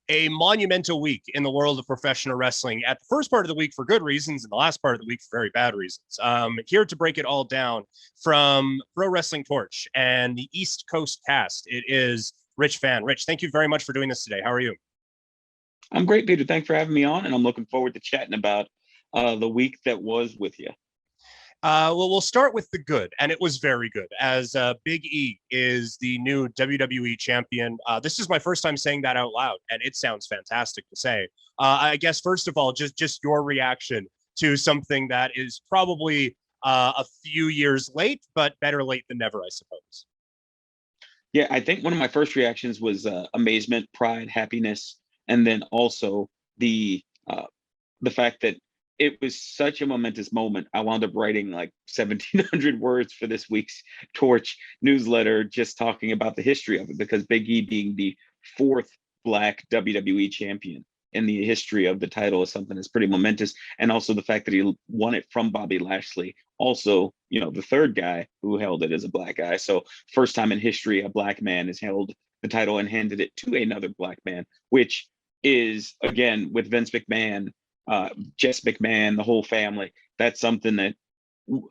A monumental week in the world of professional wrestling. At the first part of the week for good reasons, and the last part of the week for very bad reasons. Here to break it all down from Pro Wrestling Torch and the East Coast cast, it is Rich Fann. Rich, thank you very much for doing this today. How are you? I'm great, Peter. Thanks for having me on, and I'm looking forward to chatting about the week that was with you. Well, we'll start with the good, and it was very good, as Big E is the new WWE champion. This is my first time saying that out loud, and it sounds fantastic to say. I guess, first of all, just your reaction to something that is probably a few years late, but better late than never, I suppose. Yeah, I think one of my first reactions was amazement, pride, happiness, and then also the uh, the fact that it was such a momentous moment. I wound up writing like 1,700 words for this week's Torch newsletter, just talking about the history of it, because Big E being the fourth Black WWE champion in the history of the title is something that's pretty momentous. And also the fact that he won it from Bobby Lashley, also, the third guy who held it as a Black guy. So first time in history, a Black man has held the title and handed it to another Black man, which is, again, with Vince McMahon, Jess McMahon, the whole family. That's something that,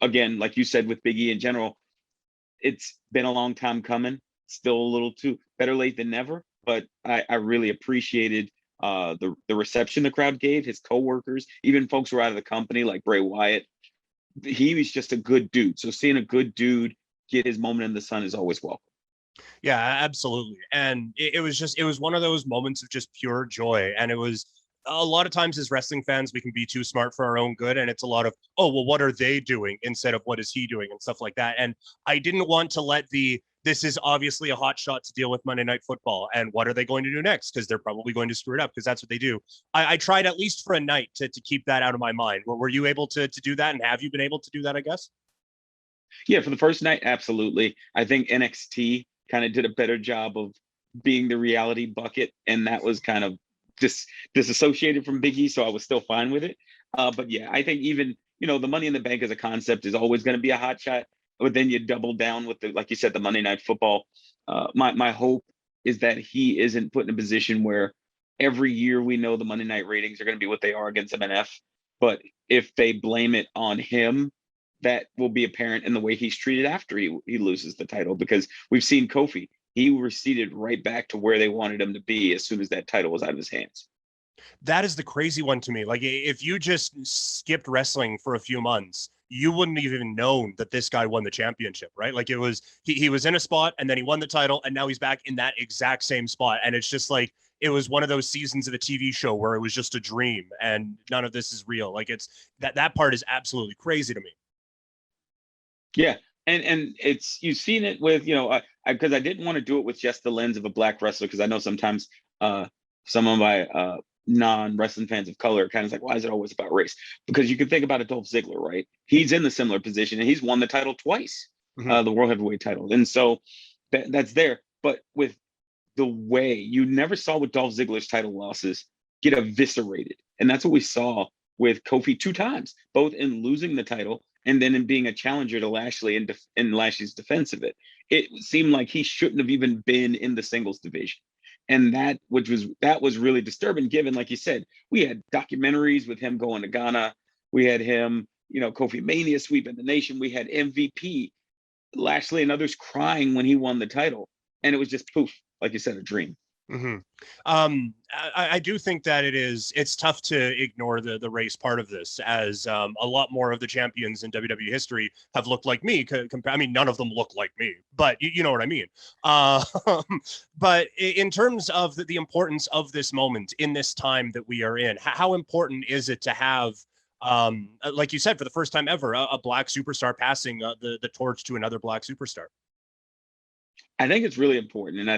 again, like you said, with Big E in general, it's been a long time coming. Still a little too better late than never. But I really appreciated the reception the crowd gave, his coworkers, even folks who were out of the company like Bray Wyatt. He was just a good dude. So seeing a good dude get his moment in the sun is always welcome. Yeah, absolutely. And it was one of those moments of just pure joy. And it was a lot of times as wrestling fans, we can be too smart for our own good. And it's a lot of, oh, well, what are they doing instead of what is he doing and stuff like that. And I didn't want to let this is obviously a hot shot to deal with Monday Night Football. And what are they going to do next? Because they're probably going to screw it up because that's what they do. I tried at least for a night to keep that out of my mind. Were you able to do that? And have you been able to do that, I guess? Yeah, for the first night, absolutely. I think NXT kind of did a better job of being the reality bucket. And that was kind of disassociated from Big E, so I was still fine with it. But yeah, I think even the Money in the Bank as a concept is always going to be a hot shot. But then you double down with like you said, the Monday Night Football. My hope is that he isn't put in a position where every year we know the Monday night ratings are going to be what they are against MNF. But if they blame it on him, that will be apparent in the way he's treated after he loses the title, because we've seen Kofi. He receded right back to where they wanted him to be as soon as that title was out of his hands. That is the crazy one to me. Like, if you just skipped wrestling for a few months, you wouldn't even known that this guy won the championship, right? Like, it was he was in a spot and then he won the title and now he's back in that exact same spot. And it's just like it was one of those seasons of a TV show where it was just a dream and none of this is real. Like, it's that part is absolutely crazy to me. Yeah, and it's, you've seen it with because I didn't want to do it with just the lens of a Black wrestler, because I know sometimes some of my non-wrestling fans of color kind of like, why is it always about race? Because you can think about Dolph Ziggler, right? He's in the similar position and he's won the title twice, the World Heavyweight title, and so that's there. But with the way you never saw with Dolph Ziggler's title losses get eviscerated, and that's what we saw with Kofi two times, both in losing the title and then in being a challenger to Lashley in Lashley's defense of it. It seemed like he shouldn't have even been in the singles division. And that was really disturbing, given, like you said, we had documentaries with him going to Ghana. We had him, Kofi Mania sweeping the nation. We had MVP, Lashley and others crying when he won the title. And it was just poof, like you said, a dream. Mm-hmm. I do think that it's tough to ignore the race part of this, as a lot more of the champions in WWE history have looked like me. I mean, none of them look like me, but you know what I mean. But in terms of the importance of this moment in this time that we are in, how important is it to have, like you said, for the first time ever, a Black superstar passing the torch to another Black superstar? I think it's really important.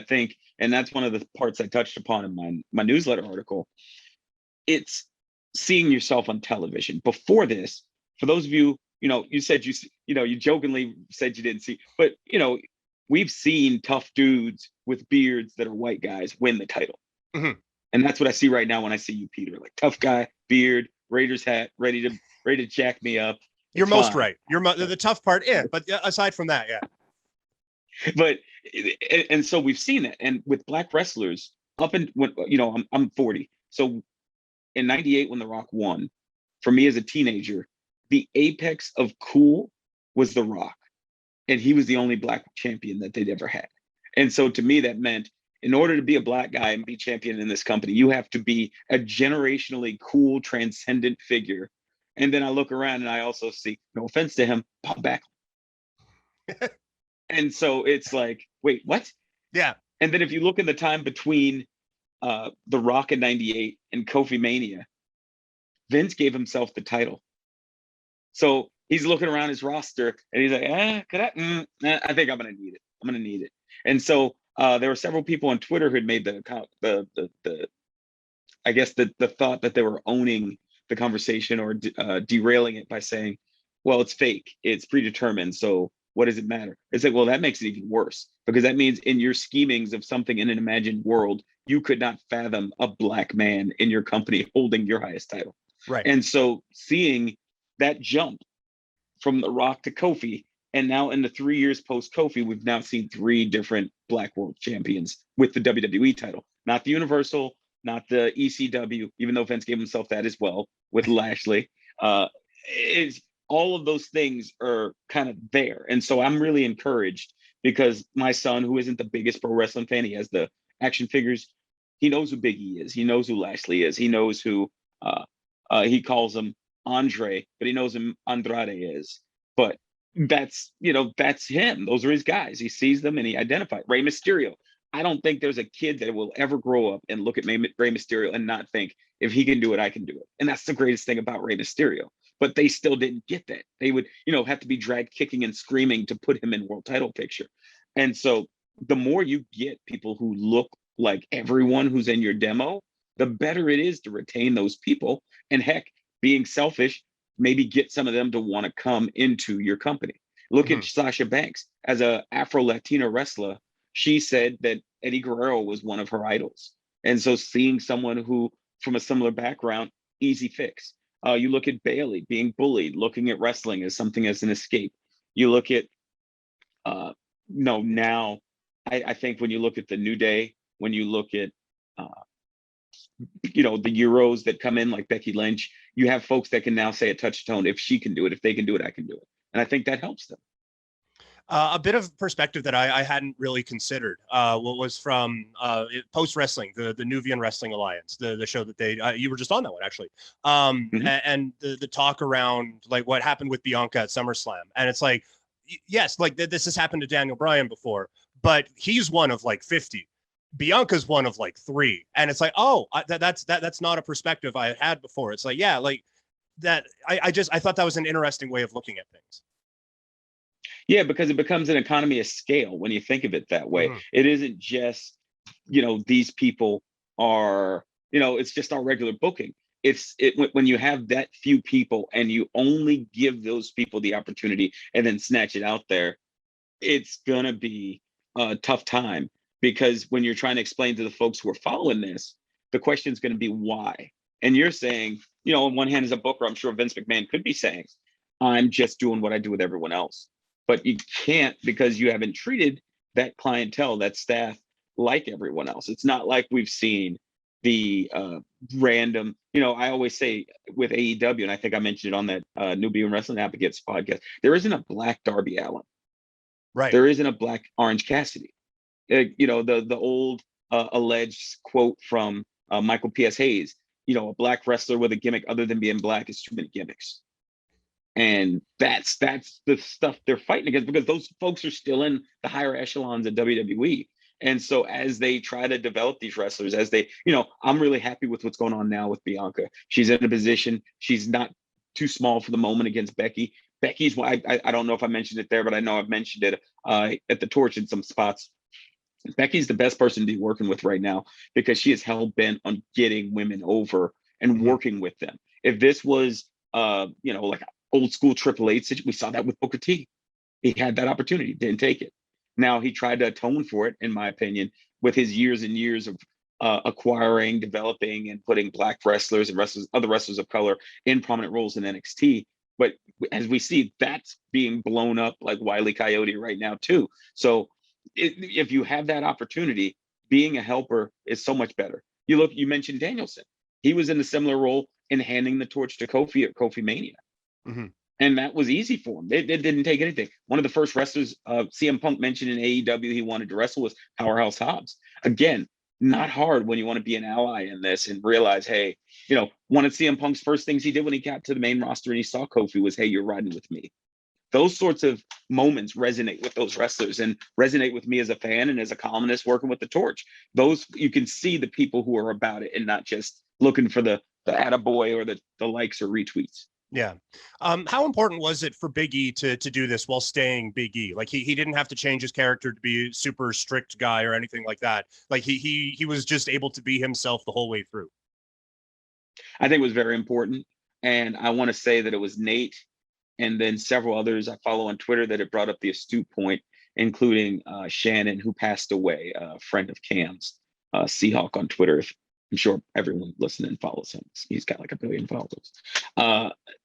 And that's one of the parts I touched upon in my newsletter article. It's seeing yourself on television. Before this, for those of you, you said you jokingly said you didn't see, but we've seen tough dudes with beards that are white guys win the title. Mm-hmm. And that's what I see right now when I see you, Peter. Like, tough guy, beard, Raiders hat, ready to jack me up. You're most right. The tough part, but aside from that, yeah. But and so we've seen it, and with Black wrestlers, up and when I'm 40. So in '98 when The Rock won, for me as a teenager, the apex of cool was The Rock, and he was the only black champion that they'd ever had. And so to me, that meant in order to be a black guy and be champion in this company, you have to be a generationally cool, transcendent figure. And then I look around and I also see, no offense to him, Bob Backlund. And so it's like, wait, what? Yeah. And then if you look in the time between The Rock in '98 and Kofi Mania, Vince gave himself the title. So he's looking around his roster and he's like, could I? I think I'm going to need it. I'm going to need it. And so there were several people on Twitter who had made the I guess the thought that they were owning the conversation or derailing it by saying, well, it's fake, it's predetermined, so what does it matter? It's like, well, that makes it even worse, because that means in your schemings of something in an imagined world, you could not fathom a black man in your company holding your highest title. Right. And so seeing that jump from The Rock to Kofi, and now in the 3 years post Kofi, we've now seen 3 different Black World Champions with the WWE title, not the Universal, not the ECW, even though Vince gave himself that as well with Lashley. Is all of those things are kind of there, and so I'm really encouraged because my son, who isn't the biggest pro wrestling fan, he has the action figures. He knows who Big E is. He knows who Lashley is. He knows who he calls him Andre, but he knows him Andrade is. But that's him. Those are his guys. He sees them and he identifies. Rey Mysterio. I don't think there's a kid that will ever grow up and look at Rey Mysterio and not think, if he can do it, I can do it. And that's the greatest thing about Rey Mysterio. But they still didn't get that. They would, have to be dragged kicking and screaming to put him in world title picture. And so the more you get people who look like everyone who's in your demo, the better it is to retain those people. And heck, being selfish, maybe get some of them to want to come into your company. Look at Sasha Banks as a Afro-Latina wrestler. She said that Eddie Guerrero was one of her idols. And so seeing someone who, from a similar background, easy fix. You look at Bailey being bullied, looking at wrestling as something as an escape. You look at, now I think when you look at the New Day, when you look at, the Euros that come in like Becky Lynch, you have folks that can now say a touch tone, if she can do it, if they can do it, I can do it. And I think that helps them. A bit of perspective that I hadn't really considered what was from Post Wrestling, the Nuvian Wrestling Alliance, the show that they you were just on that one actually, and the talk around like what happened with Bianca at SummerSlam, and it's like, yes, like this has happened to Daniel Bryan before, but he's one of like 50. Bianca's one of like 3, and it's like, oh, that's not a perspective I had before. It's like, yeah, like that. I thought that was an interesting way of looking at things. Yeah, because it becomes an economy of scale when you think of it that way. It isn't just, these people are, it's just our regular booking. When you have that few people and you only give those people the opportunity and then snatch it out there, it's going to be a tough time, because when you're trying to explain to the folks who are following this, the question is going to be why. And you're saying, on one hand, as a booker, I'm sure Vince McMahon could be saying, I'm just doing what I do with everyone else. But you can't, because you haven't treated that clientele, that staff, like everyone else. It's not like we've seen the random, I always say with AEW, and I think I mentioned it on that Nubian Wrestling Advocates podcast, there isn't a black Darby Allin. Right. There isn't a black Orange Cassidy. The old alleged quote from Michael P.S. Hayes, a black wrestler with a gimmick other than being black is too many gimmicks. And that's the stuff they're fighting against, because those folks are still in the higher echelons of WWE. And so as they try to develop these wrestlers, as they, I'm really happy with what's going on now with Bianca. She's in a position, she's not too small for the moment against Becky. Becky's, I don't know if I mentioned it there, but I know I've mentioned it at the Torch in some spots. Becky's the best person to be working with right now, because she is hell bent on getting women over and working with them. If this was, like old school Triple H, we saw that with Booker T. He had that opportunity, didn't take it. Now he tried to atone for it, in my opinion, with his years and years of acquiring, developing, and putting black wrestlers and other wrestlers of color in prominent roles in NXT. But as we see, that's being blown up like Wile E. Coyote right now too. So if you have that opportunity, being a helper is so much better. You mentioned Danielson. He was in a similar role in handing the torch to Kofi at Kofi Mania. Mm-hmm. And that was easy for him. It didn't take anything. One of the first wrestlers CM Punk mentioned in AEW he wanted to wrestle was Powerhouse Hobbs. Again, not hard when you want to be an ally in this and realize, hey, one of CM Punk's first things he did when he got to the main roster and he saw Kofi was, hey, you're riding with me. Those sorts of moments resonate with those wrestlers and resonate with me as a fan and as a columnist working with the Torch. Those, you can see the people who are about it and not just looking for the attaboy or the likes or retweets. Yeah. How important was it for Big E to do this while staying Big E? Like he didn't have to change his character to be a super strict guy or anything like that. Like he was just able to be himself the whole way through. I think it was very important. And I want to say that it was Nate and then several others I follow on Twitter that had brought up the astute point, including Shannon, who passed away, a friend of Cam's, Seahawk on Twitter. I'm sure everyone listening follows him. He's got like 1 billion followers.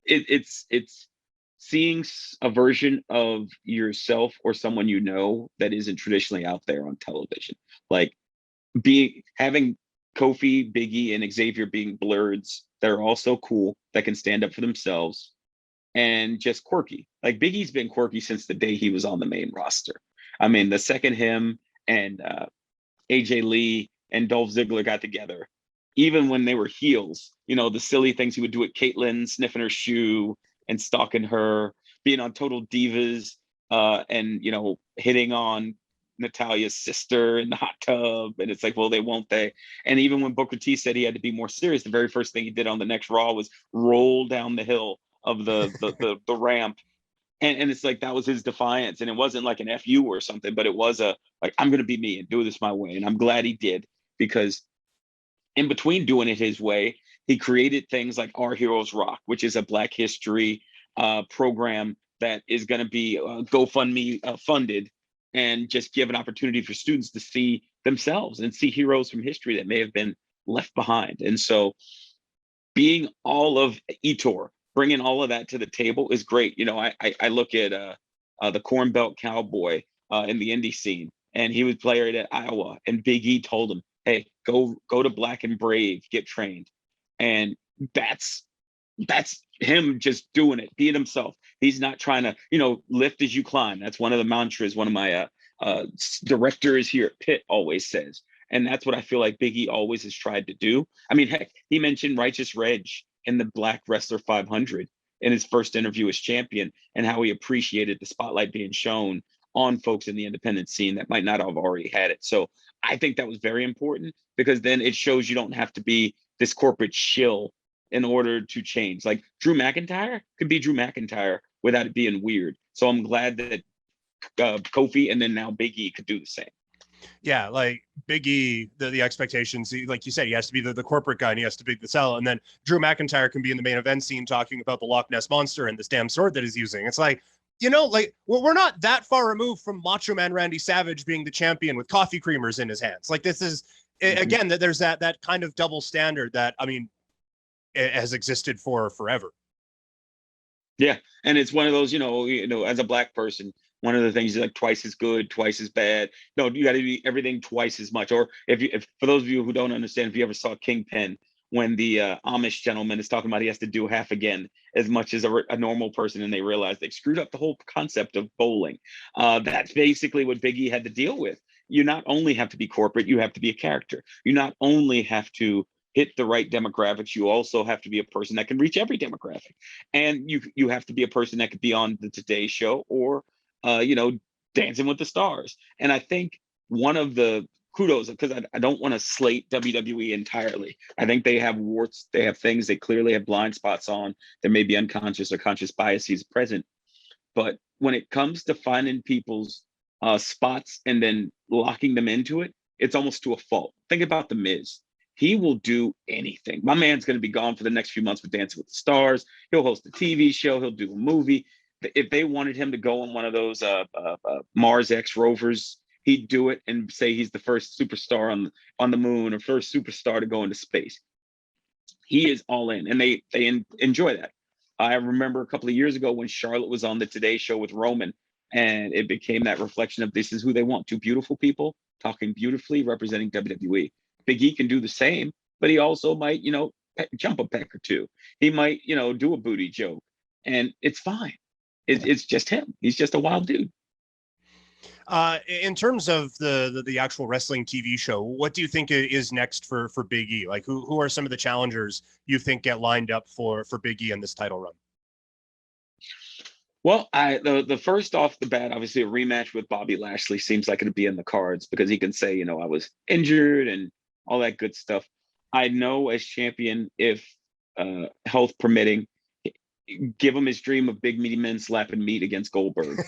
It's seeing a version of yourself or someone that isn't traditionally out there on television. Like having Kofi, Big E, and Xavier being blurs that are also cool, that can stand up for themselves, and just quirky. Like Big E's been quirky since the day he was on the main roster. I mean, the second him and AJ Lee and Dolph Ziggler got together, even when they were heels, the silly things he would do at Caitlyn, sniffing her shoe and stalking her, being on Total Divas, and hitting on Natalia's sister in the hot tub. And it's like, well, won't they? And even when Booker T said he had to be more serious, the very first thing he did on the next Raw was roll down the hill of the ramp. And it's like, that was his defiance. And it wasn't like an FU or something, but it was I'm going to be me and do this my way. And I'm glad he did, because in between doing it his way, he created things like Our Heroes Rock, which is a Black history program that is going to be GoFundMe funded and just give an opportunity for students to see themselves and see heroes from history that may have been left behind. And so being all of PWTorch, bringing all of that to the table is great. I look at the Corn Belt Cowboy in the indie scene, and he was played at Iowa, and Big E told him, hey, go to Black and Brave, get trained. And that's him just doing it, being himself. He's not trying to, lift as you climb. That's one of the mantras one of my directors here at Pitt always says. And that's what I feel like Big E always has tried to do. I mean, heck, he mentioned Righteous Reg in the Black Wrestler 500 in his first interview as champion, and how he appreciated the spotlight being shown on folks in the independent scene that might not have already had it. So I think that was very important, because then it shows you don't have to be this corporate shill in order to change. Like Drew McIntyre could be Drew McIntyre without it being weird. So I'm glad that Kofi and then now Big E could do the same. Yeah, like Big E, the expectations, like you said, he has to be the corporate guy and he has to be the sell. And then Drew McIntyre can be in the main event scene talking about the Loch Ness Monster and this damn sword that he's using. It's like, we're not that far removed from Macho Man Randy Savage being the champion with coffee creamers in his hands. Like this is, again, that there's that kind of double standard that, I mean, it has existed for forever. Yeah. And it's one of those, as a Black person, one of the things is like twice as good, twice as bad. No, you got to do everything twice as much. Or if for those of you who don't understand, if you ever saw Kingpin, when the Amish gentleman is talking about he has to do half again as much as a normal person, and they realize they screwed up the whole concept of bowling. That's basically what Big E had to deal with. You not only have to be corporate, you have to be a character. You not only have to hit the right demographics, you also have to be a person that can reach every demographic. And you have to be a person that could be on the Today Show or Dancing with the Stars. And I think one of the kudos, because I don't want to slate WWE entirely. I think they have warts, they have things they clearly have blind spots on. There may be unconscious or conscious biases present. But when it comes to finding people's spots and then locking them into it, it's almost to a fault. Think about The Miz. He will do anything. My man's going to be gone for the next few months with Dancing with the Stars. He'll host a TV show. He'll do a movie. If they wanted him to go on one of those Mars X rovers, he'd do it and say he's the first superstar on the moon or first superstar to go into space. He is all in, and they enjoy that. I remember a couple of years ago when Charlotte was on the Today Show with Roman, And it became that reflection of this is who they want. Two beautiful people talking beautifully, representing WWE. Big E can do the same, but he also might, jump a peck or two. He might, do a booty joke, and it's fine. It's just him. He's just a wild dude. In terms of the actual wrestling TV show, what do you think is next for Big E? Like, who are some of the challengers you think get lined up for Big E in this title run? Well, the first off the bat, obviously a rematch with Bobby Lashley seems like it'd be in the cards because he can say, I was injured and all that good stuff. I know as champion, if health permitting, give him his dream of big meaty men slapping meat against Goldberg.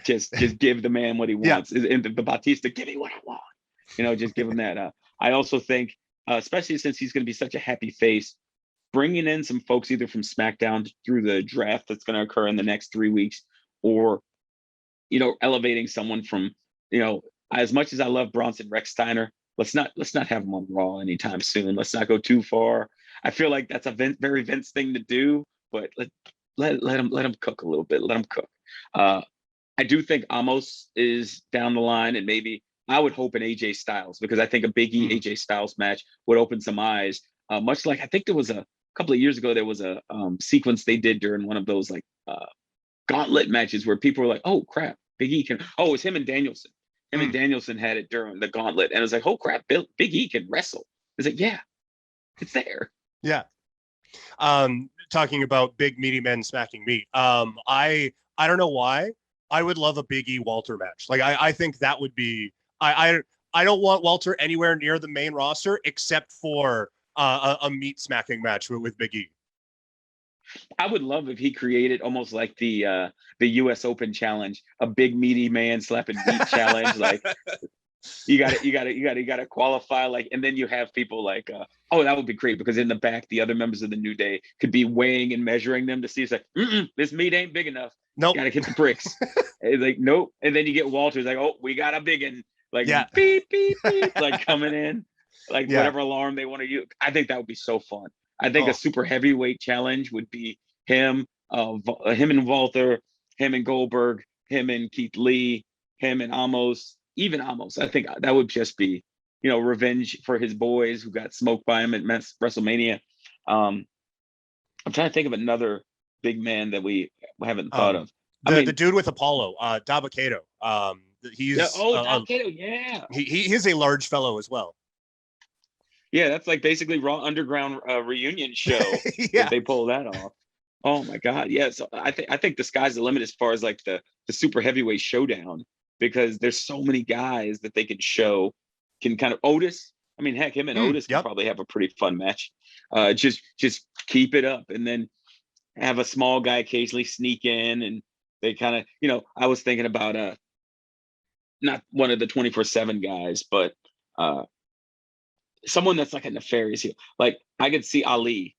just give the man what he wants. Yeah. And the Batista, give me what I want. Just give him that. I also think, especially since he's going to be such a happy face, bringing in some folks either from SmackDown through the draft that's going to occur in the next 3 weeks, or elevating someone from, as much as I love Bronson Rex Steiner, let's not have him on Raw anytime soon. Let's not go too far. I feel like that's a very Vince thing to do, but let him cook a little bit. Let him cook. I do think Amos is down the line, and maybe I would hope an AJ Styles, because I think a Big E AJ Styles match would open some eyes. Much like I think there was a couple of years ago, there was a sequence they did during one of those gauntlet matches where people were like, "Oh crap, Big E can." Oh, it was him and Danielson. Him and Danielson had it during the gauntlet, and it was like, "Oh crap, Big E can wrestle." It's like, yeah, it's there. Yeah. Talking about big meaty men smacking meat. I don't know why. I would love a Big E Walter match. Like I think that would be. I don't want Walter anywhere near the main roster except for a meat smacking match with Big E. I would love if he created almost like the U.S. Open challenge, a big meaty man slapping meat challenge. Like you got to qualify, like, and then you have people like, oh, that would be great, because in the back the other members of the New Day could be weighing and measuring them to see. It's like, this meat ain't big enough. Nope. Got to hit the bricks. It's like, nope. And then you get Walter's like, oh, we got a big one. Like, yeah. Beep, beep, beep, like coming in, like whatever alarm they want to use. I think that would be so fun. I think a super heavyweight challenge would be him and Walter, him and Goldberg, him and Keith Lee, him and Amos, even Amos. I think that would just be, revenge for his boys who got smoked by him at WrestleMania. I'm trying to think of another big man that we haven't thought of. The dude with Apollo, Dabba-Kato. He's Dabba-Kato, yeah. He's a large fellow as well. Yeah, that's like basically Raw Underground reunion show. If they pull that off. Oh my God, yeah. So I think the sky's the limit as far as like the super heavyweight showdown, because there's so many guys that they can show. Can kind of Otis. I mean, heck, him and Otis can probably have a pretty fun match. Just keep it up, and then have a small guy occasionally sneak in, and they kind of, I was thinking about not one of the 24/7 guys, but someone that's like a nefarious heel. Like I could see Ali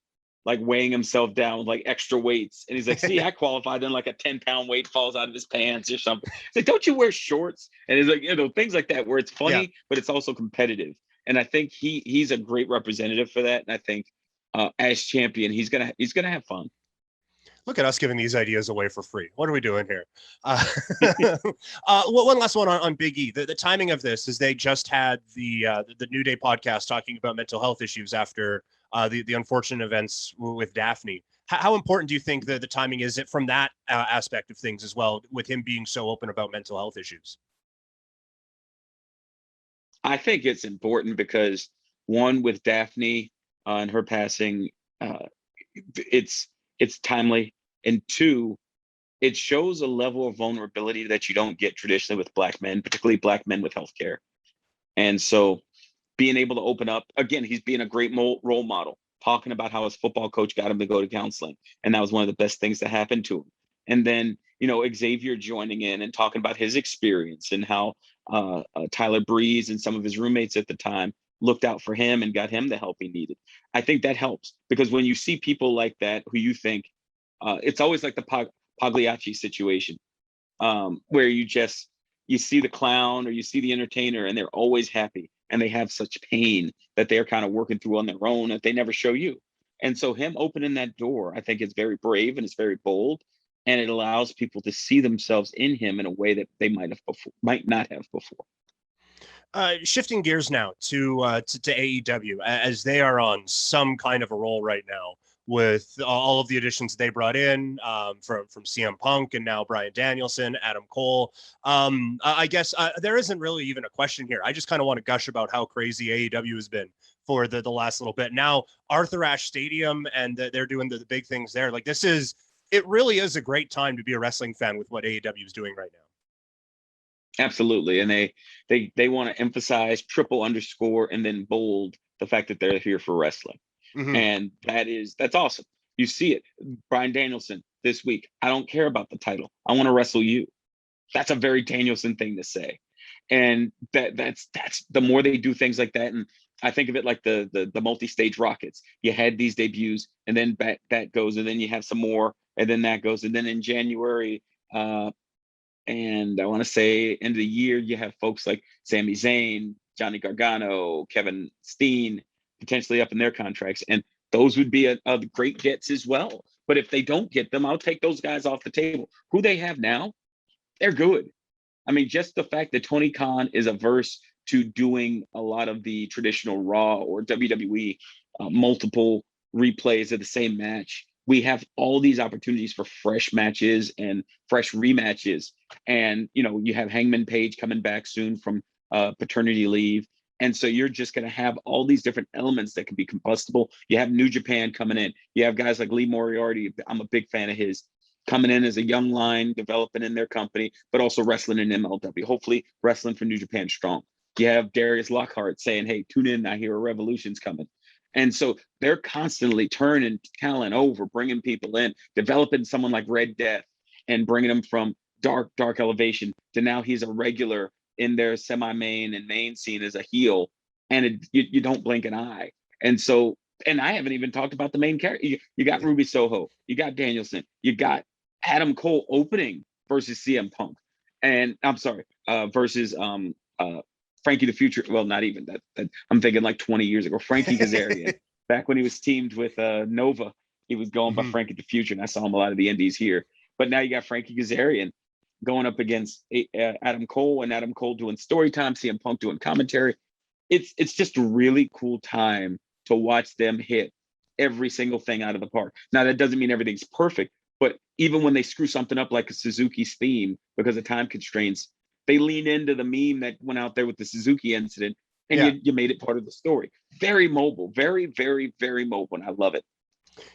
like weighing himself down with like extra weights, and he's like, see, I qualified, then like a 10-pound weight falls out of his pants or something. It's like, don't you wear shorts? And it's like, things like that where it's funny, but it's also competitive. And I think he's a great representative for that. And I think as champion, he's gonna have fun. Look at us giving these ideas away for free. What are we doing here? One last one on Big E. The timing of this is they just had the New Day podcast talking about mental health issues after the unfortunate events with Daphne. How important do you think the timing is it from that aspect of things as well, with him being so open about mental health issues? I think it's important because, one, with Daphne and her passing, it's timely. And two, it shows a level of vulnerability that you don't get traditionally with Black men, particularly Black men with healthcare. And so being able to open up, again, he's being a great role model, talking about how his football coach got him to go to counseling. And that was one of the best things that happened to him. And then, Xavier joining in and talking about his experience and how Tyler Breeze and some of his roommates at the time looked out for him and got him the help he needed. I think that helps, because when you see people like that who you think, it's always like the Pagliacci situation, where you see the clown or you see the entertainer and they're always happy and they have such pain that they're kind of working through on their own that they never show you. And so him opening that door, I think, is very brave and it's very bold. and it allows people to see themselves in him in a way that they might not have before. Shifting gears now to AEW, as they are on some kind of a roll right now with all of the additions they brought in, from CM Punk and now Bryan Danielson, Adam Cole. I guess there isn't really even a question here. I just kind of want to gush about how crazy AEW has been for the last little bit. Now Arthur Ashe Stadium, and they're doing the big things there. Like, it really is a great time to be a wrestling fan with what AEW is doing right now. Absolutely. And they want to emphasize triple underscore and then bold the fact that they're here for wrestling. Mm-hmm. And that's awesome. You see it. Bryan Danielson this week. I don't care about the title. I want to wrestle you. That's a very Danielson thing to say. And that's the more they do things like that. And I think of it like the multi-stage rockets. You had these debuts, and then that goes, and then you have some more, and then that goes. And then in January, and I want to say end of the year, you have folks like Sami Zayn, Johnny Gargano, Kevin Steen, potentially up in their contracts. And those would be a great gets as well. But if they don't get them, I'll take those guys off the table. Who they have now, they're good. I mean, just the fact that Tony Khan is averse to doing a lot of the traditional Raw or WWE multiple replays of the same match. We have all these opportunities for fresh matches and fresh rematches. And, you have Hangman Page coming back soon from paternity leave. And so you're just going to have all these different elements that can be combustible. You have New Japan coming in. You have guys like Lee Moriarty. I'm a big fan of his, coming in as a young line, developing in their company, but also wrestling in MLW, hopefully wrestling for New Japan Strong. You have Darius Lockhart saying, hey, tune in, I hear a revolution's coming. And so they're constantly turning talent over, bringing people in, developing someone like Red Death and bringing him from dark elevation to now he's a regular in their semi-main and main scene as a heel. And you don't blink an eye. And so, and I haven't even talked about the main character. You got Ruby Soho, you got Danielson, you got Adam Cole opening versus CM Punk. And I'm sorry, versus Frankie the Future. Well, not even that. I'm thinking like 20 years ago. Frankie Kazarian, back when he was teamed with Nova, he was going by Frankie the Future, and I saw him a lot of the indies here. But now you got Frankie Kazarian going up against Adam Cole, and Adam Cole doing story time, CM Punk doing commentary. It's just a really cool time to watch them hit every single thing out of the park. Now, that doesn't mean everything's perfect, but even when they screw something up like a Suzuki's theme because of time constraints, they lean into the meme that went out there with the Suzuki incident, and you made it part of the story. Very mobile, very, very, very mobile, and I love it.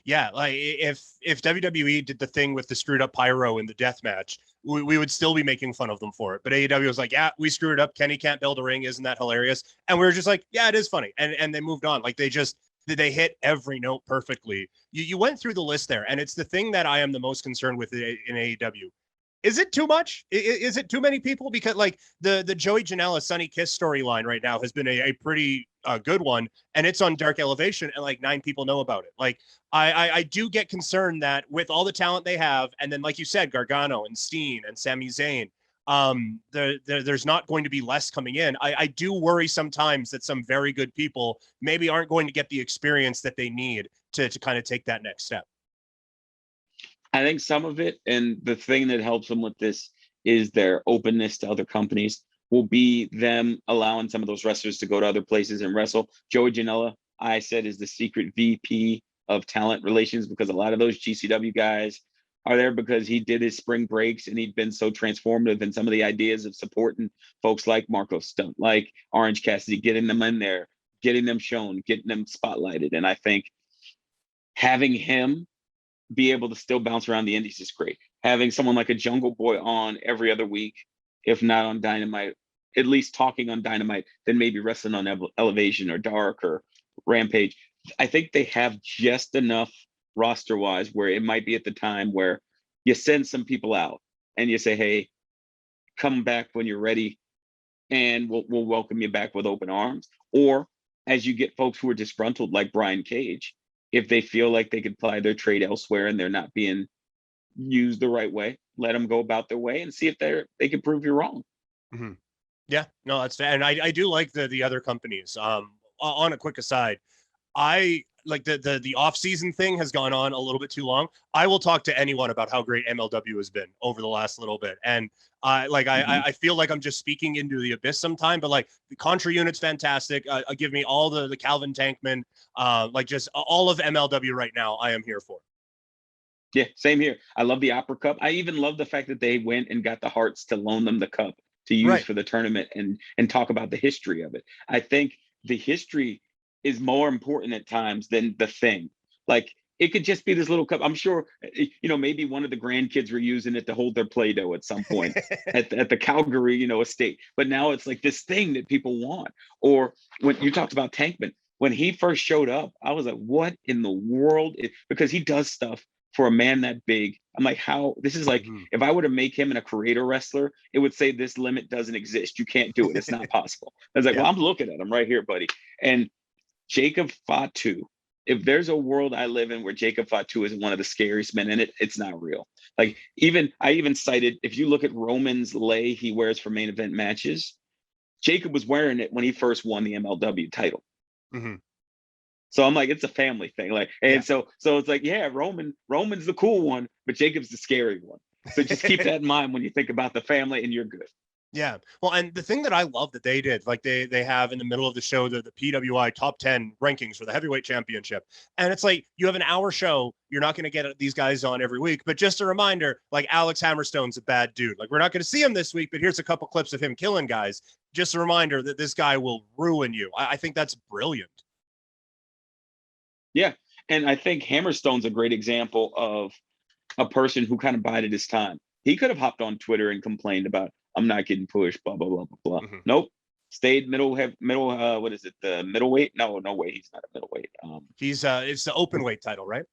Yeah, like if WWE did the thing with the screwed up pyro in the death match, we would still be making fun of them for it. But AEW was like, yeah, we screwed it up. Kenny can't build a ring. Isn't that hilarious? And we were just like, yeah, it is funny. And they moved on. Like they hit every note perfectly. You went through the list there, and it's the thing that I am the most concerned with in AEW. Is it too much? Is it too many people? Because like the Joey Janela Sunny Kiss storyline right now has been a pretty good one, and it's on Dark Elevation, and like 9 people know about it. Like I do get concerned that with all the talent they have, and then like you said, Gargano and Steen and Sami Zayn, there's not going to be less coming in. I do worry sometimes that some very good people maybe aren't going to get the experience that they need to kind of take that next step. I think some of it, and the thing that helps them with this is their openness to other companies, will be them allowing some of those wrestlers to go to other places and wrestle. Joey Janela, I said, is the secret VP of talent relations, because a lot of those GCW guys are there because he did his spring breaks and he'd been so transformative in some of the ideas of supporting folks like Marco Stunt, like Orange Cassidy, getting them in there, getting them shown, getting them spotlighted. And I think having him be able to still bounce around the indies is great. Having someone like a Jungle Boy on every other week, if not on Dynamite, at least talking on Dynamite, then maybe wrestling on Elevation or Dark or Rampage. I think they have just enough roster-wise where it might be at the time where you send some people out and you say, hey, come back when you're ready and we'll welcome you back with open arms. Or as you get folks who are disgruntled like Brian Cage, if they feel like they could apply their trade elsewhere and they're not being used the right way, let them go about their way and see if they can prove you wrong. Mm-hmm. Yeah, no, that's fair. And I do like the other companies. On a quick aside, I like the off season thing has gone on a little bit too long. I will talk to anyone about how great MLW has been over the last little bit, and I feel like I'm just speaking into the abyss sometime. But like the Contra unit's fantastic. Give me all the Calvin Tankman, like just all of MLW right now. I am here for. Yeah, same here. I love the Opera Cup. I even love the fact that they went and got the Hearts to loan them the cup to use Right. for the tournament and talk about the history of it. I think the history is more important at times than the thing. Like it could just be this little cup. I'm sure, maybe one of the grandkids were using it to hold their Play-Doh at some point at the Calgary, estate. But now it's like this thing that people want. Or when you talked about Tankman, when he first showed up, I was like, what in the world? Because he does stuff for a man that big. I'm like, how? This is like, if I were to make him in a creator wrestler, it would say this limit doesn't exist. You can't do it. It's not possible. I was like, well, I'm looking at him right here, buddy. And Jacob Fatu, if there's a world I live in where Jacob Fatu is one of the scariest men in it, it's not real. Like I even cited, if you look at Roman's lei he wears for main event matches, Jacob was wearing it when he first won the MLW title. Mm-hmm. So I'm like, it's a family thing. Like, and so it's like, yeah, Roman's the cool one, but Jacob's the scary one. So just keep that in mind when you think about the family, and you're good. Yeah. Well, and the thing that I love that they did, like they have in the middle of the show, the PWI top 10 rankings for the heavyweight championship. And it's like, you have an hour show. You're not going to get these guys on every week, but just a reminder, like Alex Hammerstone's a bad dude. Like we're not going to see him this week, but here's a couple clips of him killing guys. Just a reminder that this guy will ruin you. I think that's brilliant. Yeah. And I think Hammerstone's a great example of a person who kind of bided his time. He could have hopped on Twitter and complained about, I'm not getting pushed, blah, blah, blah, blah, blah. Mm-hmm. Nope. Stayed what is it? The middleweight? No way. He's not a middleweight. He's it's the open weight title, right?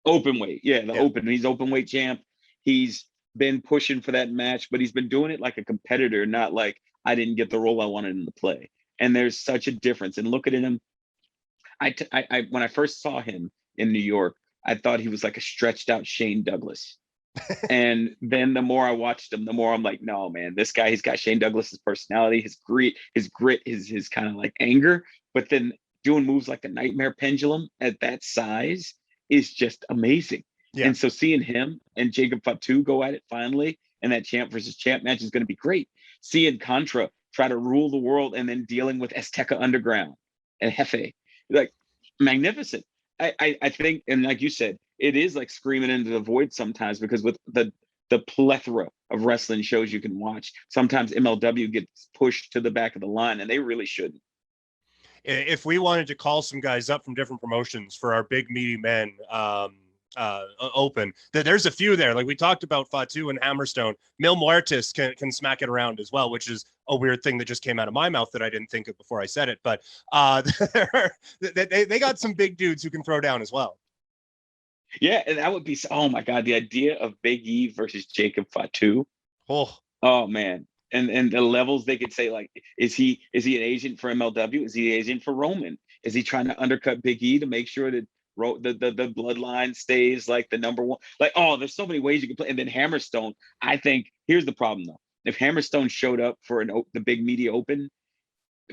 Open weight. Yeah. Open. He's open weight champ. He's been pushing for that match, but he's been doing it like a competitor, not like I didn't get the role I wanted him to play. And there's such a difference. And look at him. I when I first saw him in New York, I thought he was like a stretched out Shane Douglas. And then the more I watched him, the more I'm like, no, man, this guy, he's got Shane Douglas's personality, his grit, his kind of like anger. But then doing moves like the Nightmare Pendulum at that size is just amazing. Yeah. And so seeing him and Jacob Fatu go at it finally, and that champ versus champ match is going to be great. Seeing Contra try to rule the world and then dealing with Azteca Underground and Jefe. Like magnificent. I think, and like you said, it is like screaming into the void sometimes, because with the plethora of wrestling shows you can watch, sometimes MLW gets pushed to the back of the line, and they really shouldn't. If we wanted to call some guys up from different promotions for our big meaty men open, there's a few there. Like we talked about Fatu and Hammerstone. Mil Muertes can smack it around as well, which is a weird thing that just came out of my mouth that I didn't think of before I said it. But they got some big dudes who can throw down as well. Yeah, and that would be, oh my God, the idea of Big E versus Jacob Fatu. Oh man. And the levels they could say, like, is he an agent for MLW? Is he an agent for Roman? Is he trying to undercut Big E to make sure that the bloodline stays like the number one? Like, oh, there's so many ways you can play. And then Hammerstone, I think, here's the problem though. If Hammerstone showed up for the big media open,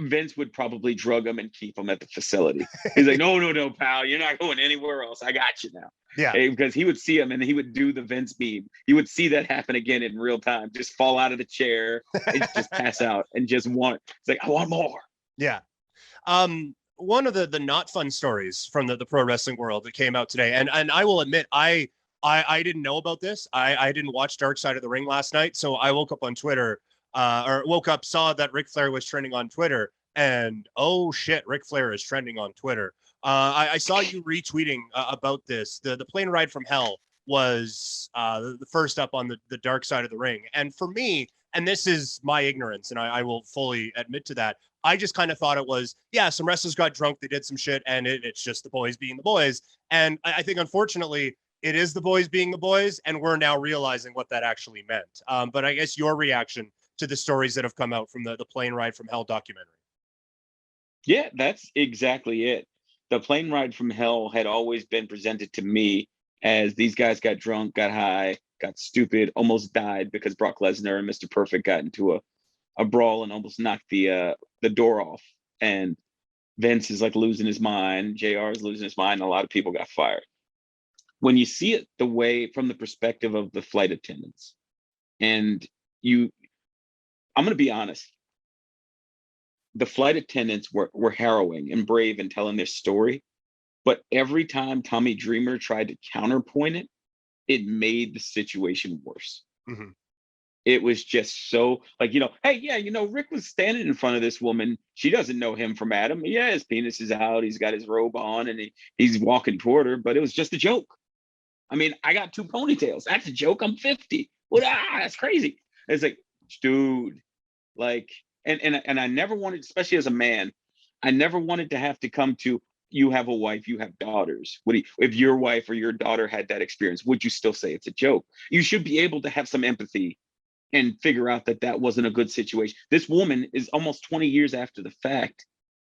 Vince would probably drug him and keep him at the facility. He's like, no, pal, you're not going anywhere else. I got you now. Yeah. Because he would see him and he would do the Vince beam. He would see that happen again in real time. Just fall out of the chair and just pass out and just want. It's like, I want more. Yeah. One of the not fun stories from the pro wrestling world that came out today, and I will admit, I didn't know about this. I didn't watch Dark Side of the Ring last night, so I woke up on Twitter. Saw that Ric Flair was trending on Twitter, and oh shit, Ric Flair is trending on Twitter. I saw you retweeting about this. The plane ride from hell was the first up on the Dark Side of the Ring, and for me, and this is my ignorance, and I will fully admit to that, I just kind of thought it was, yeah, some wrestlers got drunk, they did some shit, and it's just the boys being the boys. And I think, unfortunately, it is the boys being the boys, and we're now realizing what that actually meant. But I guess your reaction to the stories that have come out from the plane ride from hell documentary. Yeah, that's exactly it. The plane ride from hell had always been presented to me as these guys got drunk, got high, got stupid, almost died because Brock Lesnar and Mr. Perfect got into a brawl and almost knocked the door off. And Vince is like losing his mind, JR is losing his mind, and a lot of people got fired. When you see it the way from the perspective of the flight attendants, and I'm going to be honest, the flight attendants were harrowing and brave in telling their story, but every time Tommy Dreamer tried to counterpoint it, it made the situation worse. Mm-hmm. It was just so like, hey, yeah, Rick was standing in front of this woman. She doesn't know him from Adam. Yeah, his penis is out. He's got his robe on and he's walking toward her, but it was just a joke. I mean, I got 2 ponytails. That's a joke. I'm 50. What? That's crazy. It's like, dude, like, and I never wanted, especially as a man, I never wanted to have to come to, you have a wife, you have daughters. If your wife or your daughter had that experience, would you still say it's a joke? You should be able to have some empathy and figure out that wasn't a good situation. This woman is almost 20 years after the fact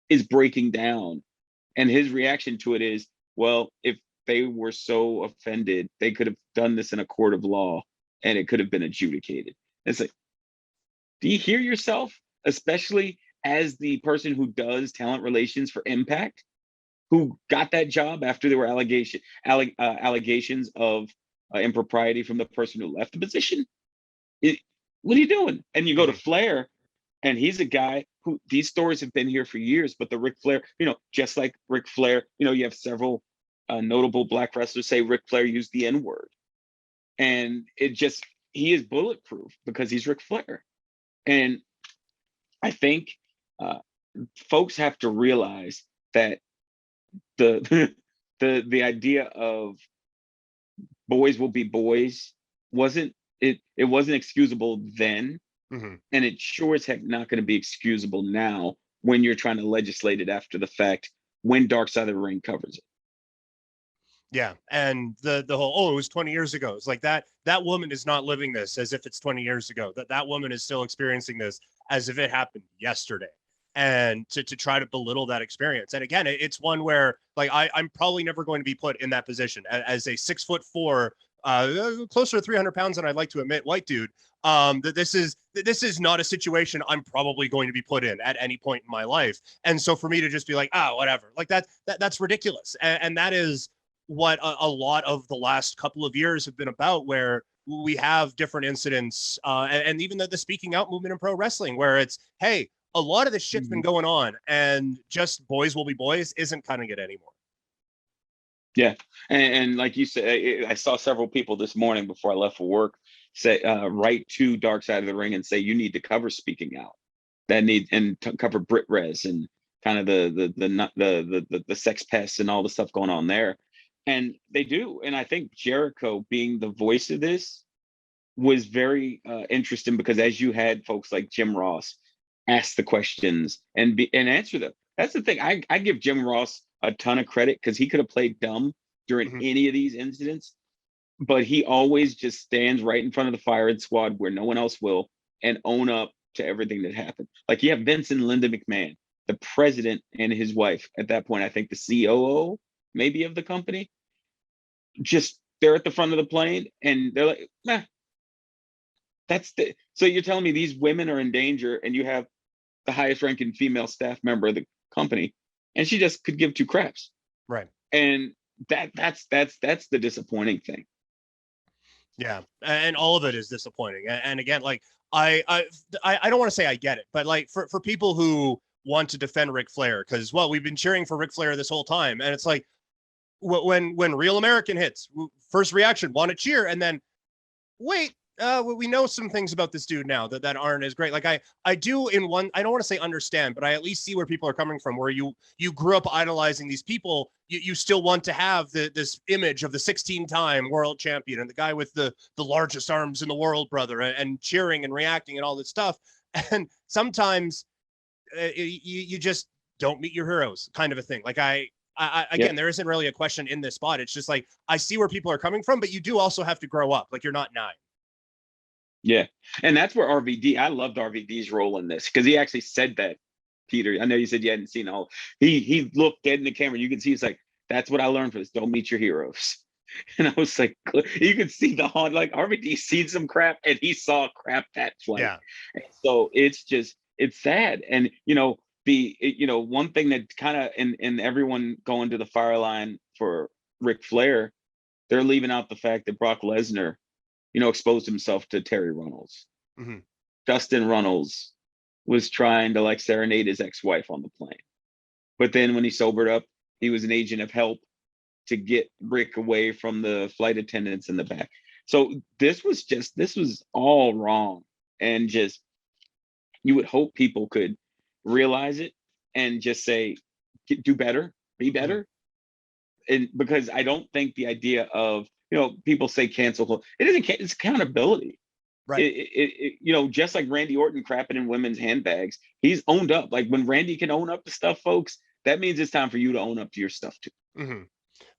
is breaking down. And his reaction to it is, well, if they were so offended, they could have done this in a court of law and it could have been adjudicated. It's like, do you hear yourself? Especially as the person who does talent relations for Impact, who got that job after there were allegations of impropriety from the person who left the position. What are you doing? And you go to Flair, and he's a guy who, these stories have been here for years, but the Ric Flair, just like Ric Flair, you have several notable Black wrestlers say Ric Flair used the N-word. And he is bulletproof because he's Ric Flair. And I think folks have to realize that the idea of boys will be boys wasn't excusable then, and it sure as heck not going to be excusable now when you're trying to legislate it after the fact when Dark Side of the Ring covers it. Yeah, and the whole, it was 20 years ago. It's like that woman is not living this as if it's 20 years ago. That woman is still experiencing this as if it happened yesterday. And to try to belittle that experience. And again, it's one where like I'm probably never going to be put in that position as a 6'4", closer to 300 pounds than I'd like to admit, white dude. That this is not a situation I'm probably going to be put in at any point in my life. And so for me to just be like, whatever, like that's ridiculous. And that is what a lot of the last couple of years have been about, where we have different incidents, and even the speaking out movement in pro wrestling, where it's, hey, a lot of this shit's been going on, and just boys will be boys isn't cutting it anymore. Yeah, and like you said, I saw several people this morning before I left for work say, write to Dark Side of the Ring and say you need to cover speaking out, cover Brit Res and kind of the sex pests and all the stuff going on there, and they do. And I think Jericho being the voice of this was very interesting, because as you had folks like Jim Ross ask the questions and answer them. That's the thing. I give Jim Ross a ton of credit, because he could have played dumb during any of these incidents, but he always just stands right in front of the firing squad where no one else will and own up to everything that happened. Like, you have Vince and Linda McMahon, the president and his wife at that point, I think the COO maybe of the company, just they're at the front of the plane and they're like, nah. So you're telling me these women are in danger, and you have the highest ranking female staff member of the company, and she just could give 2 craps. Right. And that's the disappointing thing. Yeah. And all of it is disappointing. And again, like I don't want to say I get it, but like for people who want to defend Ric Flair, because we've been cheering for Ric Flair this whole time, and it's like when Real American hits, first reaction, want to cheer, and then wait, we know some things about this dude now that aren't as great. Like I do in one, I don't want to say understand, but I at least see where people are coming from, where you grew up idolizing these people. You still want to have this image of the 16-time world champion and the guy with the largest arms in the world, brother, and cheering and reacting and all this stuff. And sometimes you just don't meet your heroes, kind of a thing. Like again, there isn't really a question in this spot. It's just like, I see where people are coming from, but you do also have to grow up. Like, you're not 9. Yeah. And that's where I loved RVD's role in this, because he actually said that, Peter. I know you said you hadn't seen all. He looked dead in the camera. You can see, he's like, that's what I learned from this. Don't meet your heroes. And I was like, you could see the haunt, like RVD seen some crap and he saw crap that flight. Yeah. And so it's sad. And, one thing that kind of in everyone going to the fire line for Ric Flair, they're leaving out the fact that Brock Lesnar, exposed himself to Terry Runnels. Mhm. Dustin Runnels was trying to like serenade his ex-wife on the plane. But then when he sobered up, he was an agent of help to get Rick away from the flight attendants in the back. So this was all wrong. And just, you would hope people could realize it and just say, do better, be better. And because I don't think the idea of, people say cancel, it's accountability. Right. Just like Randy Orton crapping in women's handbags, he's owned up. Like when Randy can own up to stuff, folks, that means it's time for you to own up to your stuff too. Mm-hmm.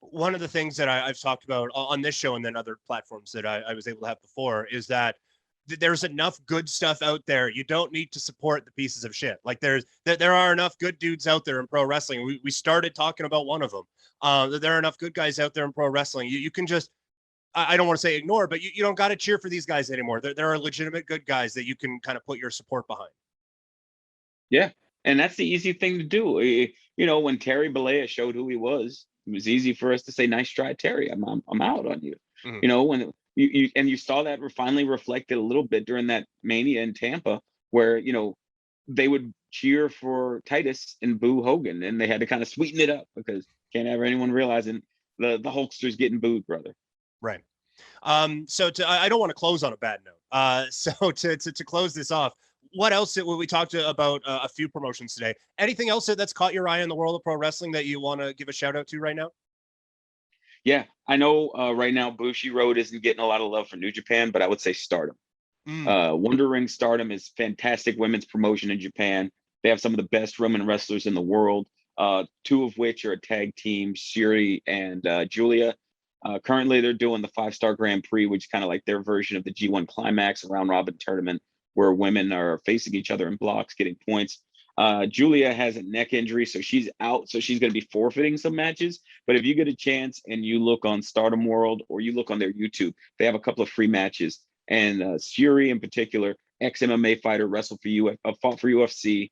One of the things that I've talked about on this show and then other platforms that I was able to have before is that there's enough good stuff out there. You don't need to support the pieces of shit. Like there are enough good dudes out there in pro wrestling. We started talking about one of them. There are enough good guys out there in pro wrestling. You can just, I don't want to say ignore, but you don't got to cheer for these guys anymore. There are legitimate good guys that you can kind of put your support behind. Yeah. And that's the easy thing to do. When Terry Bollea showed who he was, it was easy for us to say, nice try, Terry. I'm out on you. Mm-hmm. When you saw that finally reflected a little bit during that Mania in Tampa, where, they would cheer for Titus and boo Hogan, and they had to kind of sweeten it up because can't have anyone realizing the Hulkster's getting booed, brother. Right. So I don't want to close on a bad note. So to close this off, what else we talked about a few promotions today? Anything else that's caught your eye in the world of pro wrestling that you want to give a shout out to right now? Yeah, I know right now Bushi Road isn't getting a lot of love for New Japan, but I would say Stardom. Wonder Ring Stardom is fantastic women's promotion in Japan. They have some of the best women wrestlers in the world, two of which are a tag team, Shiri and Julia. Currently, they're doing the 5-Star Grand Prix, which is kind of like their version of the G1 Climax, a round robin tournament where women are facing each other in blocks, getting points. Julia has a neck injury, so she's out. So she's going to be forfeiting some matches. But if you get a chance and you look on Stardom World or you look on their YouTube, they have a couple of free matches. And Shuri in particular, ex-MMA fighter, fought for UFC.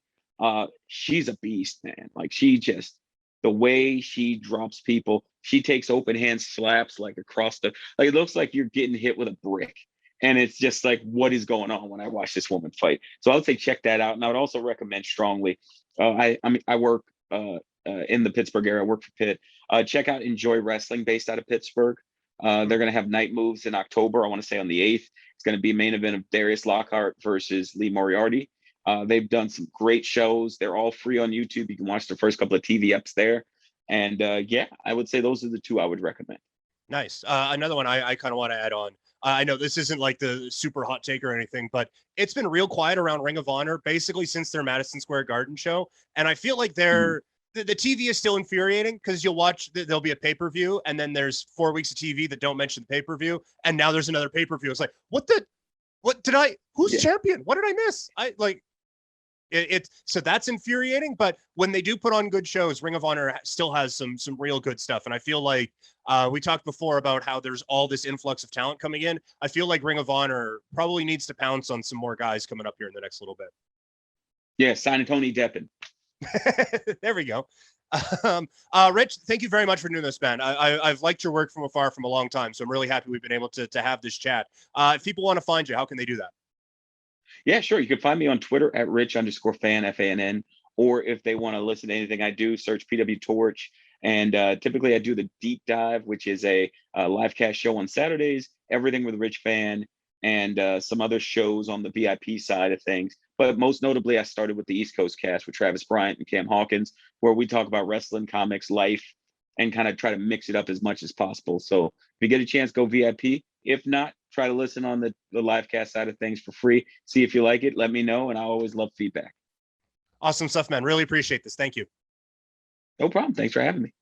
She's a beast, man. Like the way she drops people, she takes open hand slaps like across it looks like you're getting hit with a brick. And it's just like, what is going on when I watch this woman fight? So I would say check that out. And I would also recommend strongly. I work in the Pittsburgh area. I work for Pitt. Check out Enjoy Wrestling, based out of Pittsburgh. They're going to have night moves in October. I want to say on the 8th. It's going to be a main event of Darius Lockhart versus Lee Moriarty. They've done some great shows. They're all free on YouTube. You can watch the first couple of TV ups there. And I would say those are the two I would recommend. Nice. Another one I kind of want to add on. I know this isn't like the super hot take or anything, but it's been real quiet around Ring of Honor basically since their Madison Square Garden show. And I feel like the TV is still infuriating because you'll watch, there'll be a pay-per-view and then there's 4 weeks of TV that don't mention the pay-per-view. And now there's another pay-per-view. It's like, who's champion? What did I miss? So that's infuriating. But when they do put on good shows, Ring of Honor still has some real good stuff. And I feel like we talked before about how there's all this influx of talent coming in. I feel like Ring of Honor probably needs to pounce on some more guys coming up here in the next little bit. Yeah, sign Tony Deppen. There we go. Rich, thank you very much for doing this, man. I've liked your work from afar from a long time, so I'm really happy we've been able to have this chat. If people want to find you, how can they do that? Yeah, sure. You can find me on Twitter at Rich_Fann, FANN, or if they want to listen to anything I do, search PWTorch. And typically I do the Deep Dive, which is a live cast show on Saturdays, everything with Rich Fann, and some other shows on the VIP side of things. But most notably, I started with the East Coast cast with Travis Bryant and Cam Hawkins, where we talk about wrestling, comics, life, and kind of try to mix it up as much as possible. So if you get a chance, go VIP. If not, try to listen on the live cast side of things for free. See if you like it. Let me know. And I always love feedback. Awesome stuff, man. Really appreciate this. Thank you. No problem. Thanks for having me.